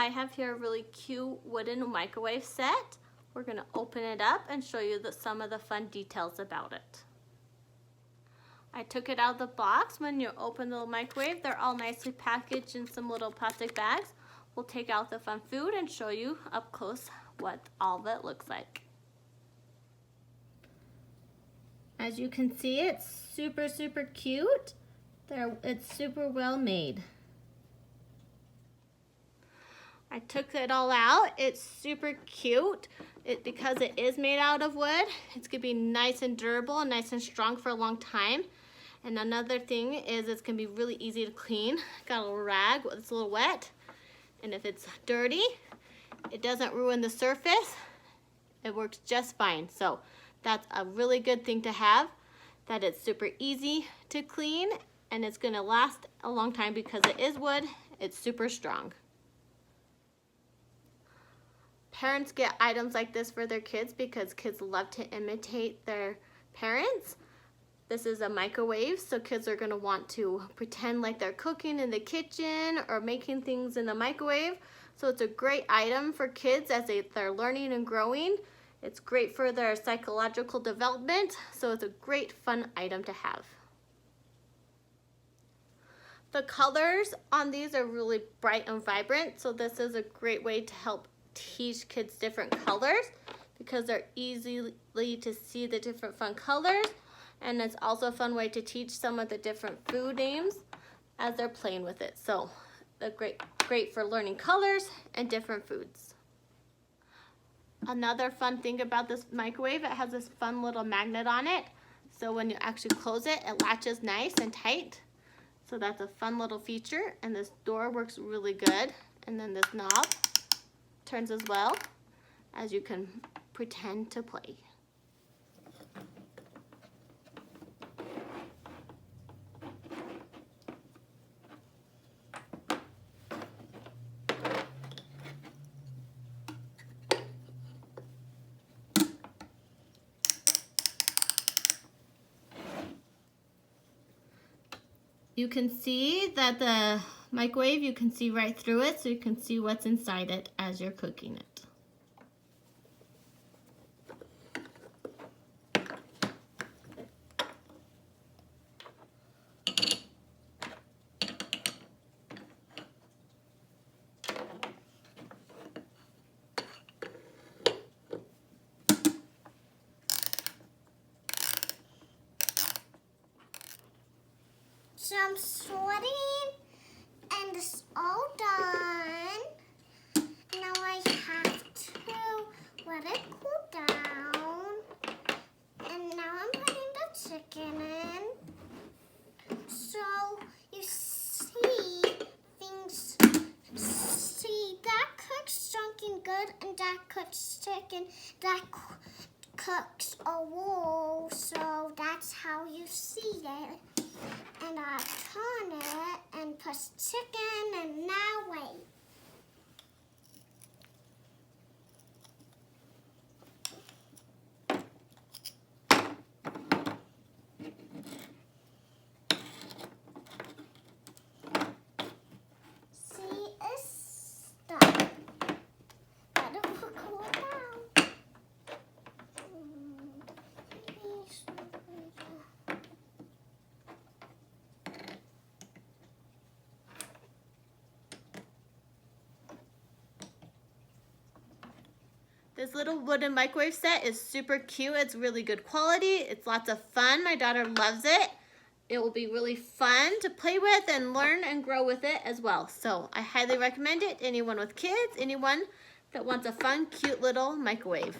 I have here a really cute wooden microwave set. We're going to open it up and show you some of the fun details about it. I took it out of the box. When you open the microwave, they're all nicely packaged in some little plastic bags. We'll take out the fun food and show you up close what all of it looks like. As you can see, it's super cute. It's super well made. I took it all out. It's super cute. Because it is made out of wood, it's gonna be nice and durable and nice and strong for a long time. And another thing is it's gonna be really easy to clean. Got a little rag, it's a little wet. And if it's dirty, it doesn't ruin the surface. It works just fine. So that's a really good thing to have, that it's super easy to clean and it's gonna last a long time because it is wood, it's super strong. Parents get items like this for their kids because kids love to imitate their parents. This is a microwave, so kids are going to want to pretend like they're cooking in the kitchen or making things in the microwave. So it's a great item for kids as they're learning and growing. It's great for their psychological development, so it's a great fun item to have. The colors on these are really bright and vibrant, so this is a great way to help teach kids different colors because they're easily to see the different fun colors, and it's also a fun way to teach some of the different food names as they're playing with it. So they're great for learning colors and different foods. Another fun thing about this microwave, it has this fun little magnet on it, so when you actually close it, it latches nice and tight. So that's a fun little feature, and this door works really good, and then this knob turns as well, as you can pretend to play. You can see that the microwave, you can see right through it, so you can see what's inside it as you're cooking it. So I'm sorting, and it's all done. Now I have to let it cool down. And now I'm putting the chicken in. So you see things, that cooks something good, and that cooks chicken, that cooks a roll. So that's how you see it. And I turn it and put chicken, and now wait. See, it's stuck. Let it cool down. This little wooden microwave set is super cute. It's really good quality. It's lots of fun. My daughter loves it. It will be really fun to play with and learn and grow with it as well. So I highly recommend it to anyone with kids, anyone that wants a fun, cute little microwave.